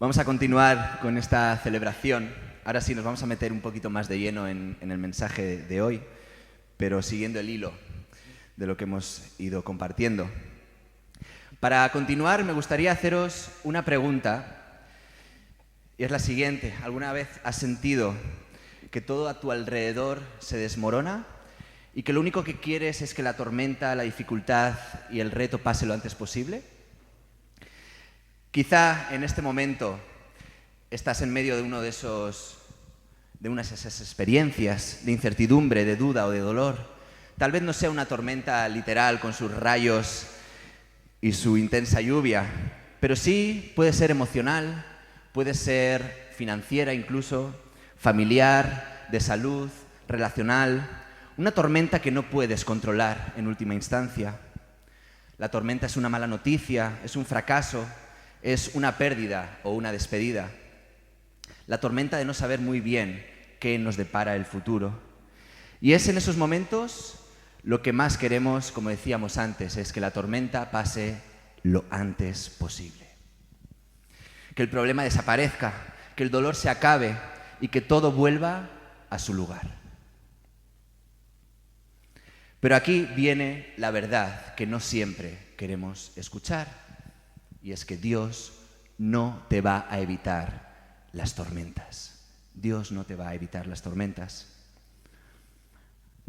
Vamos a continuar con esta celebración. Ahora sí nos vamos a meter un poquito más de lleno en el mensaje de hoy, pero siguiendo el hilo de lo que hemos ido compartiendo. Para continuar, me gustaría haceros una pregunta, y es la siguiente. ¿Alguna vez has sentido que todo a tu alrededor se desmorona y que lo único que quieres es que la tormenta, la dificultad y el reto pase lo antes posible? Quizá en este momento estás en medio de una de esas experiencias de incertidumbre, de duda o de dolor. Tal vez no sea una tormenta literal con sus rayos y su intensa lluvia, pero sí puede ser emocional, puede ser financiera incluso, familiar, de salud, relacional. Una tormenta que no puedes controlar en última instancia. La tormenta es una mala noticia, es un fracaso, es una pérdida o una despedida. La tormenta de no saber muy bien qué nos depara el futuro. Y es en esos momentos lo que más queremos, como decíamos antes, es que la tormenta pase lo antes posible. Que el problema desaparezca, que el dolor se acabe y que todo vuelva a su lugar. Pero aquí viene la verdad que no siempre queremos escuchar. Y es que Dios no te va a evitar las tormentas. Dios no te va a evitar las tormentas.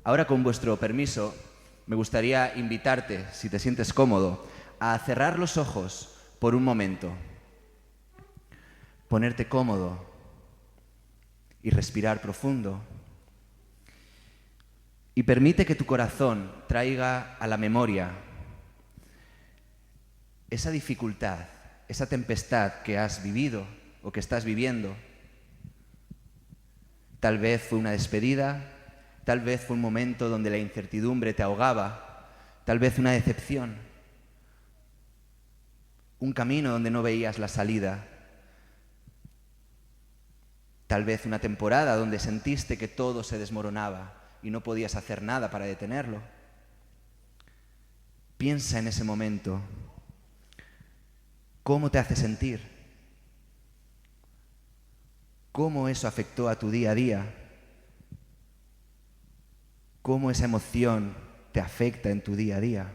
Ahora, con vuestro permiso, me gustaría invitarte, si te sientes cómodo, a cerrar los ojos por un momento, ponerte cómodo y respirar profundo. Y permite que tu corazón traiga a la memoria esa dificultad, esa tempestad que has vivido o que estás viviendo. Tal vez fue una despedida, tal vez fue un momento donde la incertidumbre te ahogaba, tal vez una decepción, un camino donde no veías la salida, tal vez una temporada donde sentiste que todo se desmoronaba y no podías hacer nada para detenerlo. Piensa en ese momento. ¿Cómo te hace sentir? ¿Cómo eso afectó a tu día a día? ¿Cómo esa emoción te afecta en tu día a día?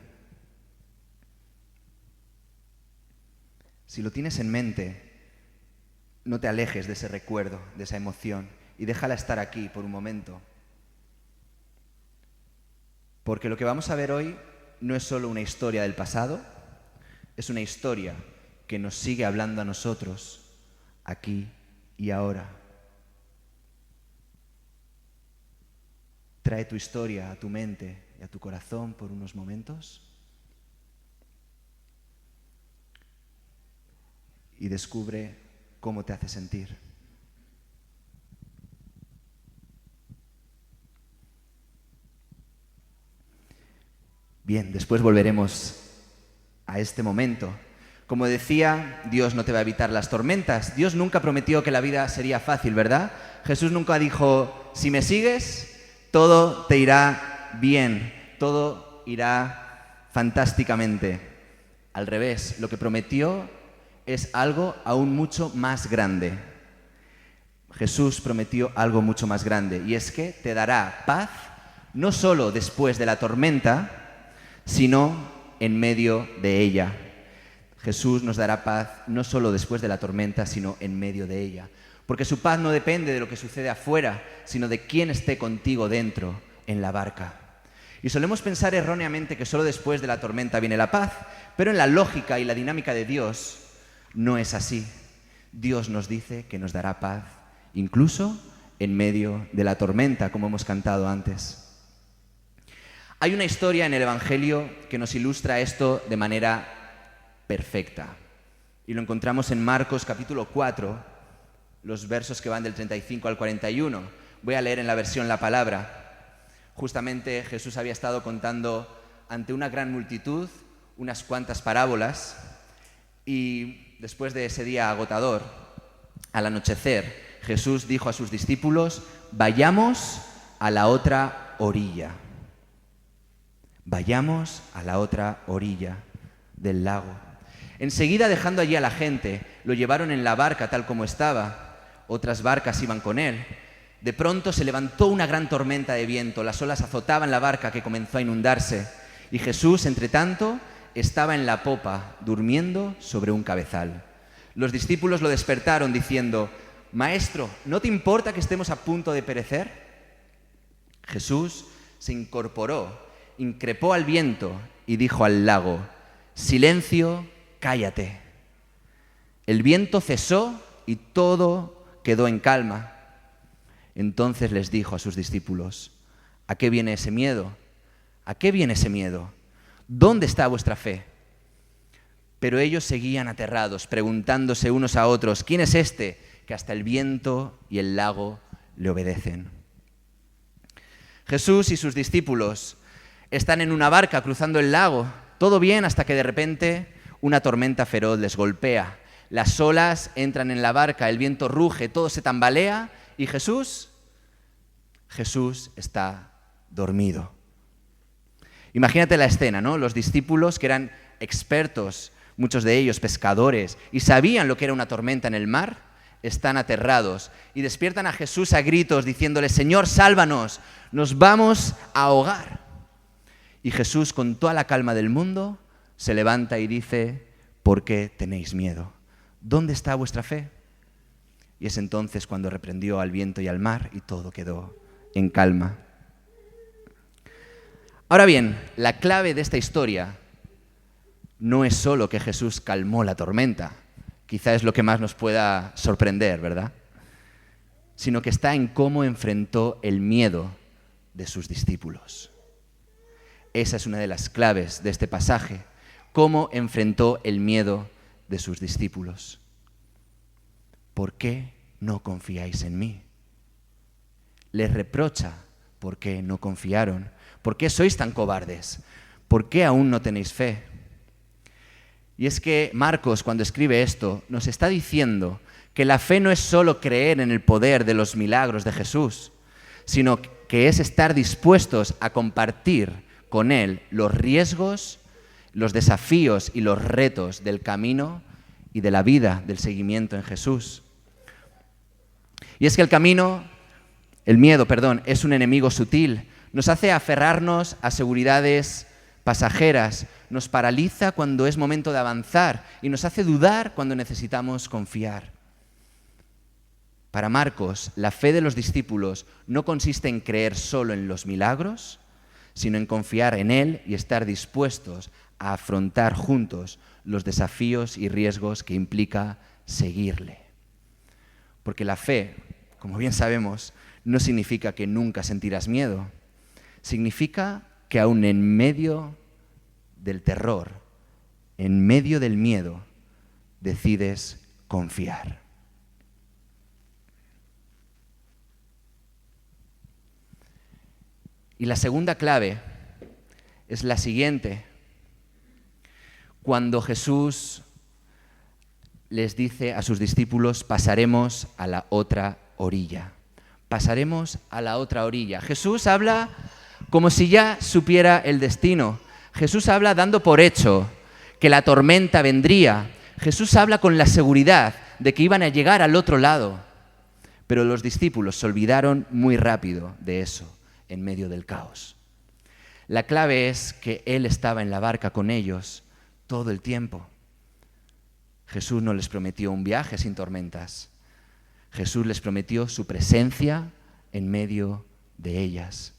Si lo tienes en mente, no te alejes de ese recuerdo, de esa emoción, y déjala estar aquí por un momento. Porque lo que vamos a ver hoy no es solo una historia del pasado, es una historia que nos sigue hablando a nosotros, aquí y ahora. Trae tu historia a tu mente y a tu corazón por unos momentos y descubre cómo te hace sentir. Bien, después volveremos a este momento. Como decía, Dios no te va a evitar las tormentas. Dios nunca prometió que la vida sería fácil, ¿verdad? Jesús nunca dijo, si me sigues, todo te irá bien, todo irá fantásticamente. Al revés, lo que prometió es algo aún mucho más grande. Jesús prometió algo mucho más grande, y es que te dará paz, no solo después de la tormenta, sino en medio de ella. Jesús nos dará paz no solo después de la tormenta, sino en medio de ella. Porque su paz no depende de lo que sucede afuera, sino de quién esté contigo dentro, en la barca. Y solemos pensar erróneamente que solo después de la tormenta viene la paz, pero en la lógica y la dinámica de Dios no es así. Dios nos dice que nos dará paz, incluso en medio de la tormenta, como hemos cantado antes. Hay una historia en el Evangelio que nos ilustra esto de manera perfecta. Y lo encontramos en Marcos capítulo 4, los versos que van del 35 al 41. Voy a leer en la versión La Palabra. Justamente Jesús había estado contando ante una gran multitud unas cuantas parábolas y después de ese día agotador, al anochecer, Jesús dijo a sus discípulos, vayamos a la otra orilla. Vayamos a la otra orilla del lago. Enseguida, dejando allí a la gente, lo llevaron en la barca tal como estaba. Otras barcas iban con él. De pronto se levantó una gran tormenta de viento. Las olas azotaban la barca, que comenzó a inundarse. Y Jesús, entre tanto, estaba en la popa, durmiendo sobre un cabezal. Los discípulos lo despertaron diciendo: «Maestro, ¿no te importa que estemos a punto de perecer?». Jesús se incorporó, increpó al viento y dijo al lago: «Silencio, cállate». El viento cesó y todo quedó en calma. Entonces les dijo a sus discípulos: «¿A qué viene ese miedo? ¿A qué viene ese miedo? ¿Dónde está vuestra fe?». Pero ellos seguían aterrados, preguntándose unos a otros: «¿Quién es este que hasta el viento y el lago le obedecen?». Jesús y sus discípulos están en una barca cruzando el lago. Todo bien, hasta que de repente una tormenta feroz les golpea. Las olas entran en la barca, el viento ruge, todo se tambalea y Jesús está dormido. Imagínate la escena, ¿no? Los discípulos, que eran expertos, muchos de ellos pescadores, y sabían lo que era una tormenta en el mar, están aterrados y despiertan a Jesús a gritos diciéndole: «Señor, sálvanos, nos vamos a ahogar». Y Jesús, con toda la calma del mundo, se levanta y dice: «¿Por qué tenéis miedo? ¿Dónde está vuestra fe?». Y es entonces cuando reprendió al viento y al mar y todo quedó en calma. Ahora bien, la clave de esta historia no es solo que Jesús calmó la tormenta, quizá es lo que más nos pueda sorprender, ¿verdad? Sino que está en cómo enfrentó el miedo de sus discípulos. Esa es una de las claves de este pasaje, cómo enfrentó el miedo de sus discípulos. ¿Por qué no confiáis en mí? Les reprocha por qué no confiaron. ¿Por qué sois tan cobardes? ¿Por qué aún no tenéis fe? Y es que Marcos, cuando escribe esto, nos está diciendo que la fe no es solo creer en el poder de los milagros de Jesús, sino que es estar dispuestos a compartir con Él los riesgos, los desafíos y los retos del camino y de la vida, del seguimiento en Jesús. Y es que el miedo, es un enemigo sutil. Nos hace aferrarnos a seguridades pasajeras, nos paraliza cuando es momento de avanzar y nos hace dudar cuando necesitamos confiar. Para Marcos, la fe de los discípulos no consiste en creer solo en los milagros, sino en confiar en Él y estar dispuestos a afrontar juntos los desafíos y riesgos que implica seguirle. Porque la fe, como bien sabemos, no significa que nunca sentirás miedo. Significa que aún en medio del terror, en medio del miedo, decides confiar. Y la segunda clave es la siguiente. Cuando Jesús les dice a sus discípulos: pasaremos a la otra orilla. Pasaremos a la otra orilla. Jesús habla como si ya supiera el destino. Jesús habla dando por hecho que la tormenta vendría. Jesús habla con la seguridad de que iban a llegar al otro lado. Pero los discípulos se olvidaron muy rápido de eso, en medio del caos. La clave es que Él estaba en la barca con ellos todo el tiempo. Jesús no les prometió un viaje sin tormentas. Jesús les prometió su presencia en medio de ellas.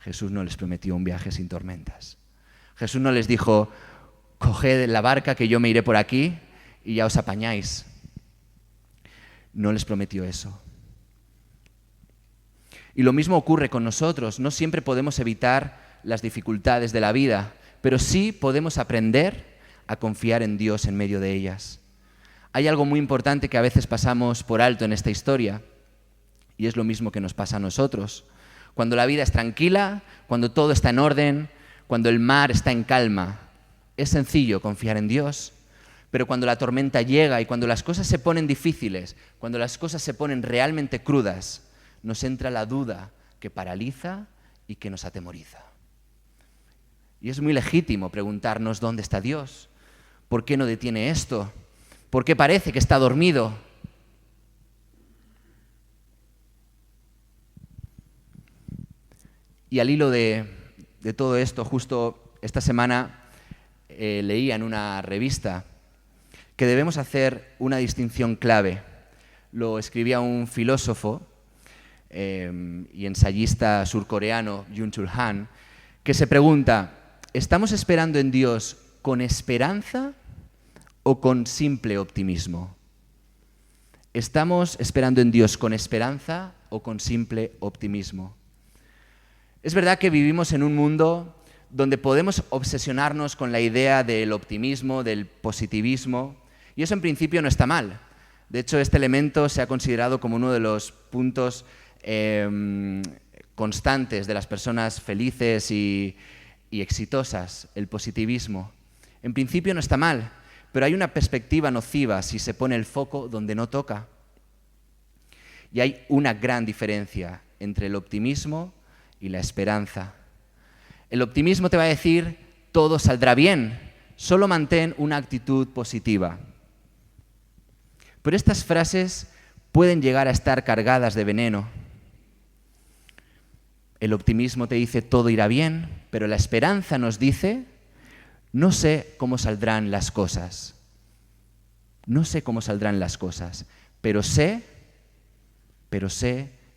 Jesús no les prometió un viaje sin tormentas. Jesús no les dijo: coged la barca que yo me iré por aquí y ya os apañáis. No les prometió eso. Y lo mismo ocurre con nosotros. No siempre podemos evitar las dificultades de la vida, pero sí podemos aprender a confiar en Dios en medio de ellas. Hay algo muy importante que a veces pasamos por alto en esta historia, y es lo mismo que nos pasa a nosotros. Cuando la vida es tranquila, cuando todo está en orden, cuando el mar está en calma, es sencillo confiar en Dios. Pero cuando la tormenta llega y cuando las cosas se ponen difíciles, cuando las cosas se ponen realmente crudas, nos entra la duda que paraliza y que nos atemoriza. Y es muy legítimo preguntarnos: ¿dónde está Dios? ¿Por qué no detiene esto? ¿Por qué parece que está dormido? Y al hilo de todo esto, justo esta semana leía en una revista que debemos hacer una distinción clave. Lo escribía un filósofo y ensayista surcoreano, Byung-Chul Han, que se pregunta, ¿estamos esperando en Dios con esperanza o con simple optimismo? ¿Estamos esperando en Dios con esperanza o con simple optimismo? Es verdad que vivimos en un mundo donde podemos obsesionarnos con la idea del optimismo, del positivismo, y eso en principio no está mal. De hecho, este elemento se ha considerado como uno de los puntos constantes de las personas felices y exitosas, el positivismo. En principio no está mal, pero hay una perspectiva nociva si se pone el foco donde no toca. Y hay una gran diferencia entre el optimismo y la esperanza. El optimismo te va a decir, todo saldrá bien, solo mantén una actitud positiva. Pero estas frases pueden llegar a estar cargadas de veneno. El optimismo te dice, todo irá bien, pero la esperanza nos dice, no sé cómo saldrán las cosas. No sé cómo saldrán las cosas, pero sé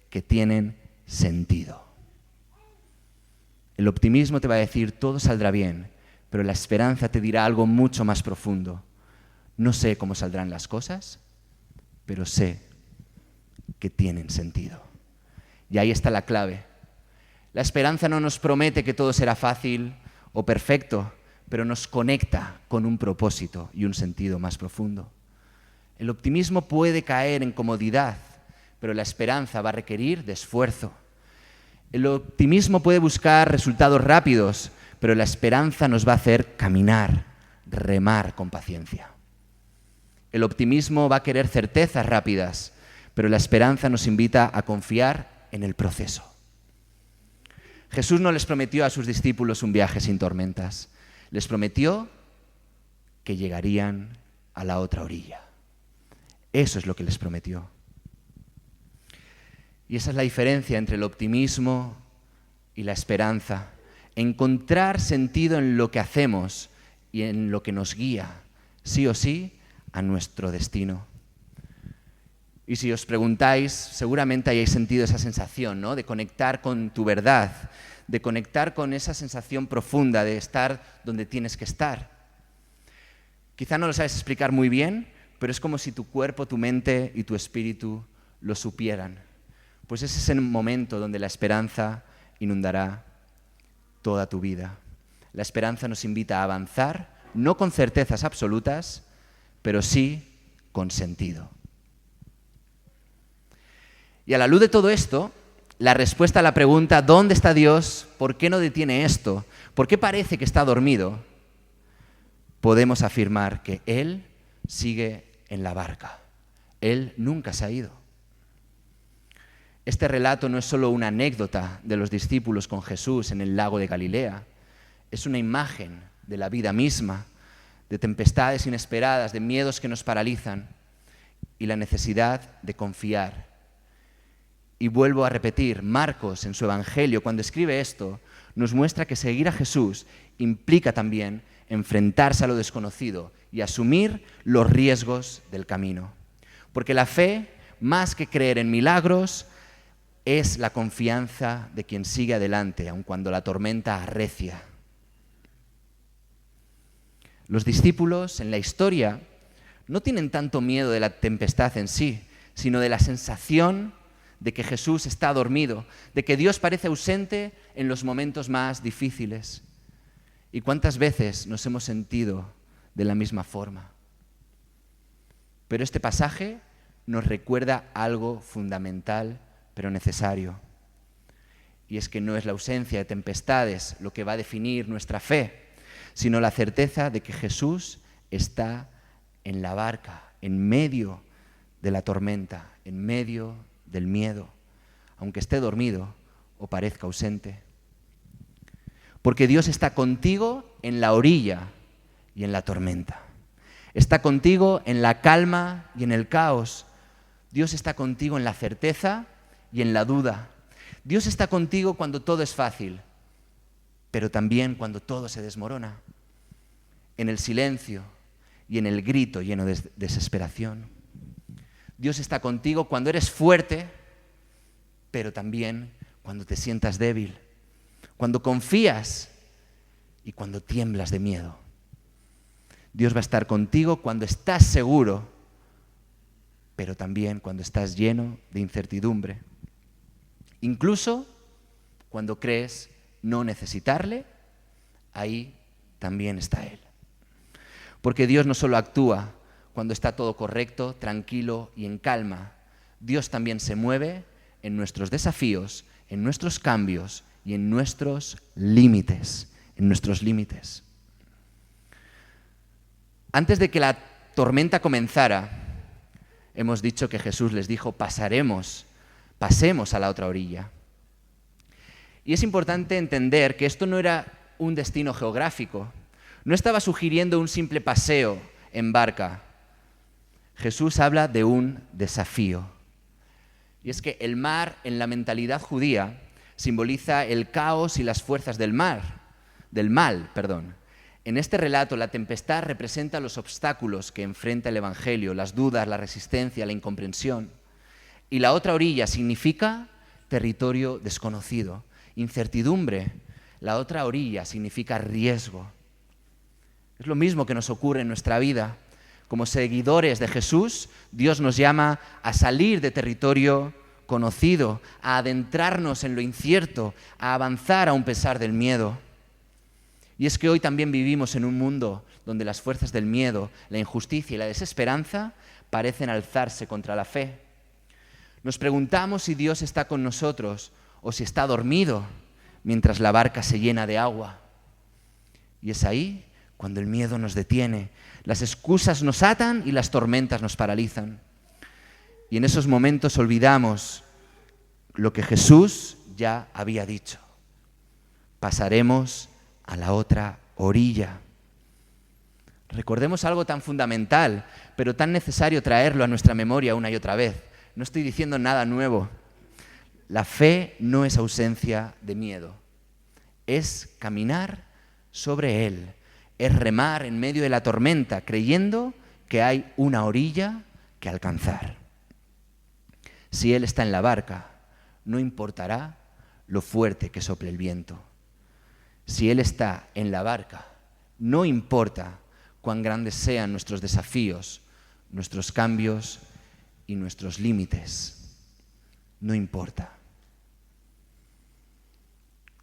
que tienen sentido. El optimismo te va a decir, todo saldrá bien, pero la esperanza te dirá algo mucho más profundo. No sé cómo saldrán las cosas, pero sé que tienen sentido. Y ahí está la clave. La esperanza no nos promete que todo será fácil o perfecto, pero nos conecta con un propósito y un sentido más profundo. El optimismo puede caer en comodidad, pero la esperanza va a requerir de esfuerzo. El optimismo puede buscar resultados rápidos, pero la esperanza nos va a hacer caminar, remar con paciencia. El optimismo va a querer certezas rápidas, pero la esperanza nos invita a confiar en el proceso. Jesús no les prometió a sus discípulos un viaje sin tormentas. Les prometió que llegarían a la otra orilla. Eso es lo que les prometió. Y esa es la diferencia entre el optimismo y la esperanza. Encontrar sentido en lo que hacemos y en lo que nos guía, sí o sí, a nuestro destino. Y si os preguntáis, seguramente hayáis sentido esa sensación, ¿no? De conectar con tu verdad, de conectar con esa sensación profunda de estar donde tienes que estar. Quizá no lo sabes explicar muy bien, pero es como si tu cuerpo, tu mente y tu espíritu lo supieran. Pues ese es el momento donde la esperanza inundará toda tu vida. La esperanza nos invita a avanzar, no con certezas absolutas, pero sí con sentido. Y a la luz de todo esto, la respuesta a la pregunta ¿dónde está Dios? ¿Por qué no detiene esto? ¿Por qué parece que está dormido? Podemos afirmar que Él sigue en la barca. Él nunca se ha ido. Este relato no es solo una anécdota de los discípulos con Jesús en el lago de Galilea, es una imagen de la vida misma, de tempestades inesperadas, de miedos que nos paralizan y la necesidad de confiar. Y vuelvo a repetir, Marcos en su Evangelio, cuando escribe esto, nos muestra que seguir a Jesús implica también enfrentarse a lo desconocido y asumir los riesgos del camino. Porque la fe, más que creer en milagros, es la confianza de quien sigue adelante, aun cuando la tormenta arrecia. Los discípulos en la historia no tienen tanto miedo de la tempestad en sí, sino de la sensación de que Jesús está dormido, de que Dios parece ausente en los momentos más difíciles. ¿Y cuántas veces nos hemos sentido de la misma forma? Pero este pasaje nos recuerda algo fundamental, pero necesario. Y es que no es la ausencia de tempestades lo que va a definir nuestra fe, sino la certeza de que Jesús está en la barca, en medio de la tormenta, en medio del miedo, aunque esté dormido o parezca ausente. Porque Dios está contigo en la orilla y en la tormenta. Está contigo en la calma y en el caos. Dios está contigo en la certeza y en la duda. Dios está contigo cuando todo es fácil, pero también cuando todo se desmorona. En el silencio y en el grito lleno de desesperación. Dios está contigo cuando eres fuerte, pero también cuando te sientas débil, cuando confías y cuando tiemblas de miedo. Dios va a estar contigo cuando estás seguro, pero también cuando estás lleno de incertidumbre. Incluso cuando crees no necesitarle, ahí también está Él. Porque Dios no solo actúa cuando está todo correcto, tranquilo y en calma. Dios también se mueve en nuestros desafíos, en nuestros cambios y en nuestros límites. Antes de que la tormenta comenzara, hemos dicho que Jesús les dijo, pasemos a la otra orilla. Y es importante entender que esto no era un destino geográfico, no estaba sugiriendo un simple paseo en barca. Jesús habla de un desafío. Y es que el mar, en la mentalidad judía, simboliza el caos y las fuerzas del mal. En este relato, la tempestad representa los obstáculos que enfrenta el Evangelio, las dudas, la resistencia, la incomprensión. Y la otra orilla significa territorio desconocido, incertidumbre. La otra orilla significa riesgo. Es lo mismo que nos ocurre en nuestra vida. Como seguidores de Jesús, Dios nos llama a salir de territorio conocido, a adentrarnos en lo incierto, a avanzar aun a pesar del miedo. Y es que hoy también vivimos en un mundo donde las fuerzas del miedo, la injusticia y la desesperanza parecen alzarse contra la fe. Nos preguntamos si Dios está con nosotros o si está dormido mientras la barca se llena de agua. Y es ahí cuando el miedo nos detiene, las excusas nos atan y las tormentas nos paralizan. Y en esos momentos olvidamos lo que Jesús ya había dicho. Pasaremos a la otra orilla. Recordemos algo tan fundamental, pero tan necesario traerlo a nuestra memoria una y otra vez. No estoy diciendo nada nuevo. La fe no es ausencia de miedo, es caminar sobre él. Es remar en medio de la tormenta, creyendo que hay una orilla que alcanzar. Si Él está en la barca, no importará lo fuerte que sople el viento. Si Él está en la barca, no importa cuán grandes sean nuestros desafíos, nuestros cambios y nuestros límites. No importa.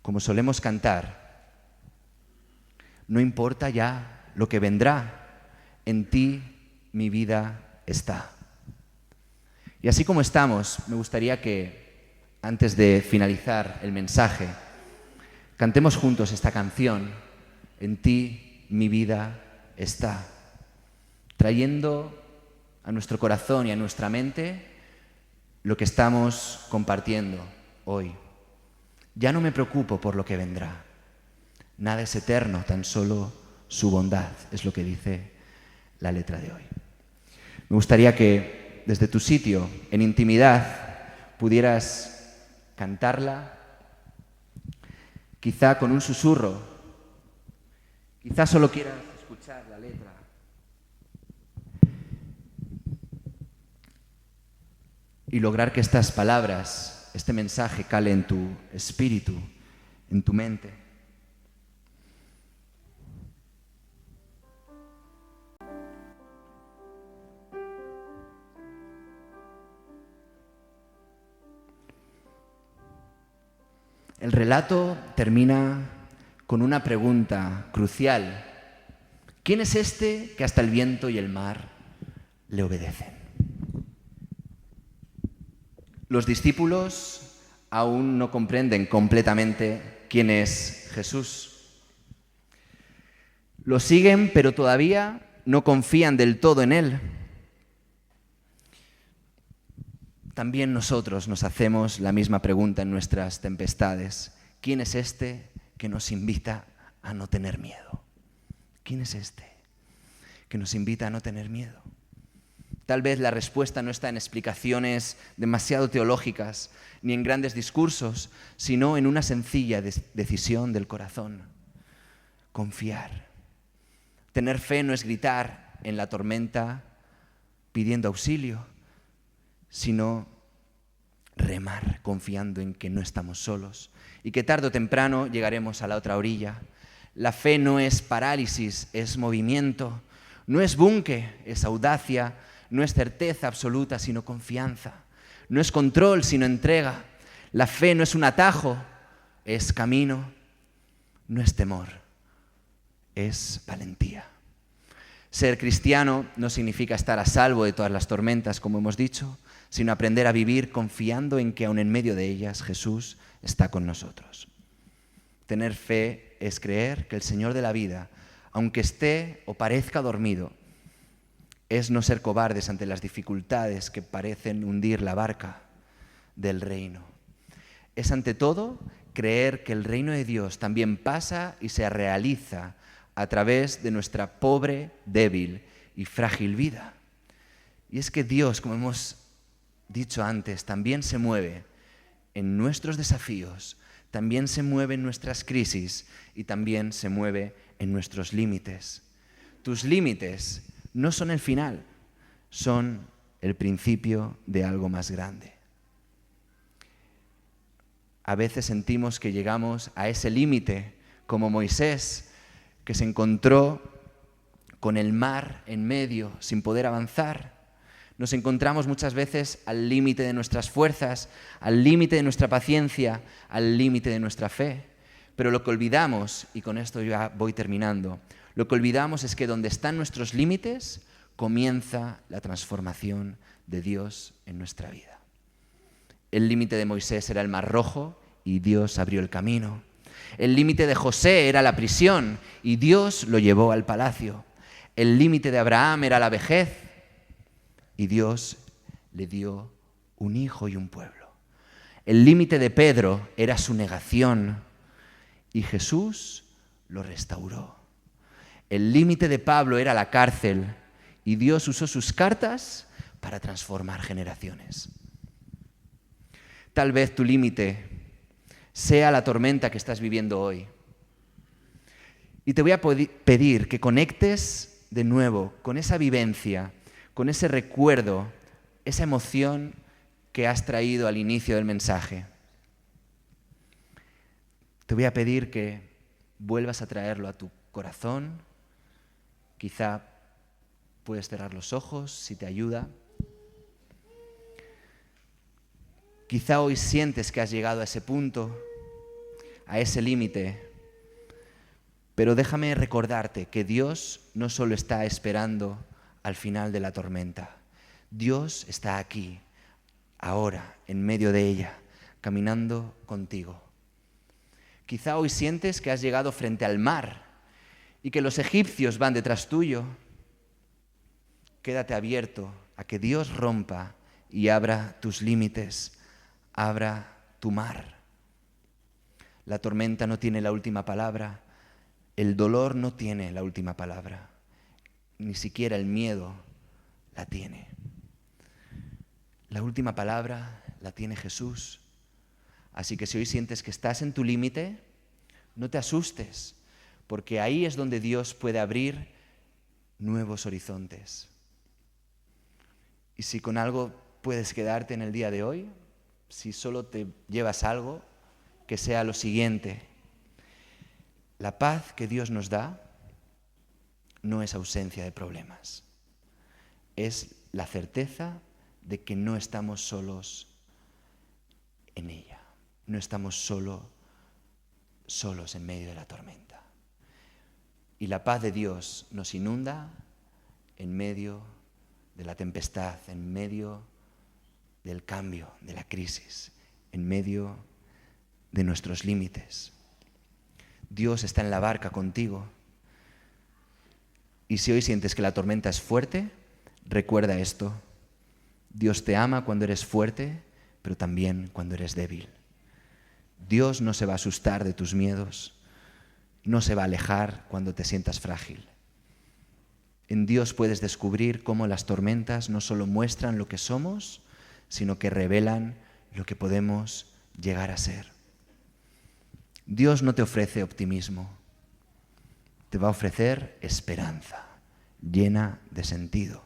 Como solemos cantar, no importa ya lo que vendrá, en ti mi vida está. Y así como estamos, me gustaría que, antes de finalizar el mensaje, cantemos juntos esta canción, En ti mi vida está, trayendo a nuestro corazón y a nuestra mente lo que estamos compartiendo hoy. Ya no me preocupo por lo que vendrá. Nada es eterno, tan solo su bondad, es lo que dice la letra de hoy. Me gustaría que desde tu sitio, en intimidad, pudieras cantarla, quizá con un susurro, quizá solo quieras escuchar la letra. Y lograr que estas palabras, este mensaje cale en tu espíritu, en tu mente. El relato termina con una pregunta crucial. ¿Quién es este que hasta el viento y el mar le obedecen? Los discípulos aún no comprenden completamente quién es Jesús. Lo siguen, pero todavía no confían del todo en Él. También nosotros nos hacemos la misma pregunta en nuestras tempestades. ¿Quién es este que nos invita a no tener miedo? ¿Quién es este que nos invita a no tener miedo. Tal vez la respuesta no está en explicaciones demasiado teológicas ni en grandes discursos, sino en una sencilla decisión del corazón: confiar. Tener fe no es gritar en la tormenta pidiendo auxilio, sino remar confiando en que no estamos solos y que tarde o temprano llegaremos a la otra orilla. La fe no es parálisis, es movimiento. No es búnker, es audacia. No es certeza absoluta, sino confianza. No es control, sino entrega. La fe no es un atajo, es camino. No es temor, es valentía. Ser cristiano no significa estar a salvo de todas las tormentas, como hemos dicho, sino aprender a vivir confiando en que aun en medio de ellas Jesús está con nosotros. Tener fe es creer que el Señor de la vida, aunque esté o parezca dormido, es no ser cobardes ante las dificultades que parecen hundir la barca del reino. Es ante todo creer que el reino de Dios también pasa y se realiza a través de nuestra pobre, débil y frágil vida. Y es que Dios, como hemos dicho antes, también se mueve en nuestros desafíos, también se mueve en nuestras crisis y también se mueve en nuestros límites. Tus límites no son el final, son el principio de algo más grande. A veces sentimos que llegamos a ese límite, como Moisés, que se encontró con el mar en medio sin poder avanzar. Nos encontramos muchas veces al límite de nuestras fuerzas, al límite de nuestra paciencia, al límite de nuestra fe. Pero lo que olvidamos, y con esto ya voy terminando, lo que olvidamos es que donde están nuestros límites comienza la transformación de Dios en nuestra vida. El límite de Moisés era el Mar Rojo y Dios abrió el camino. El límite de José era la prisión y Dios lo llevó al palacio. El límite de Abraham era la vejez y Dios le dio un hijo y un pueblo. El límite de Pedro era su negación y Jesús lo restauró. El límite de Pablo era la cárcel y Dios usó sus cartas para transformar generaciones. Tal vez tu límite sea la tormenta que estás viviendo hoy. Y te voy a pedir que conectes de nuevo con esa vivencia, con ese recuerdo, esa emoción que has traído al inicio del mensaje. Te voy a pedir que vuelvas a traerlo a tu corazón. Quizá puedes cerrar los ojos si te ayuda. Quizá hoy sientes que has llegado a ese punto, a ese límite, pero déjame recordarte que Dios no solo está esperando al final de la tormenta. Dios está aquí, ahora, en medio de ella, caminando contigo. Quizá hoy sientes que has llegado frente al mar y que los egipcios van detrás tuyo. Quédate abierto a que Dios rompa y abra tus límites, abra tu mar. La tormenta no tiene la última palabra, el dolor no tiene la última palabra, ni siquiera el miedo la tiene. La última palabra la tiene Jesús. Así que si hoy sientes que estás en tu límite, no te asustes, porque ahí es donde Dios puede abrir nuevos horizontes. Y si con algo puedes quedarte en el día de hoy, si solo te llevas algo, que sea lo siguiente: la paz que Dios nos da no es ausencia de problemas, es la certeza de que no estamos solos en ella, no estamos solos en medio de la tormenta. Y la paz de Dios nos inunda en medio de la tempestad, en medio del cambio, de la crisis, en medio de nuestros límites. Dios está en la barca contigo. Y si hoy sientes que la tormenta es fuerte, recuerda esto: Dios te ama cuando eres fuerte, pero también cuando eres débil. Dios no se va a asustar de tus miedos, no se va a alejar cuando te sientas frágil. En Dios puedes descubrir cómo las tormentas no solo muestran lo que somos, sino que revelan lo que podemos llegar a ser. Dios no te ofrece optimismo, te va a ofrecer esperanza, llena de sentido.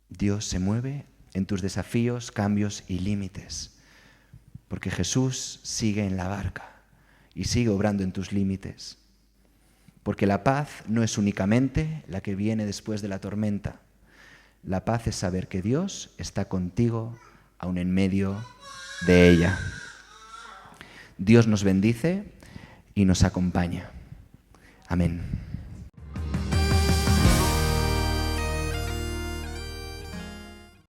Dios se mueve en tus desafíos, cambios y límites, porque Jesús sigue en la barca y sigue obrando en tus límites. Porque la paz no es únicamente la que viene después de la tormenta. La paz es saber que Dios está contigo aún en medio de ella. Dios nos bendice y nos acompaña. Amén.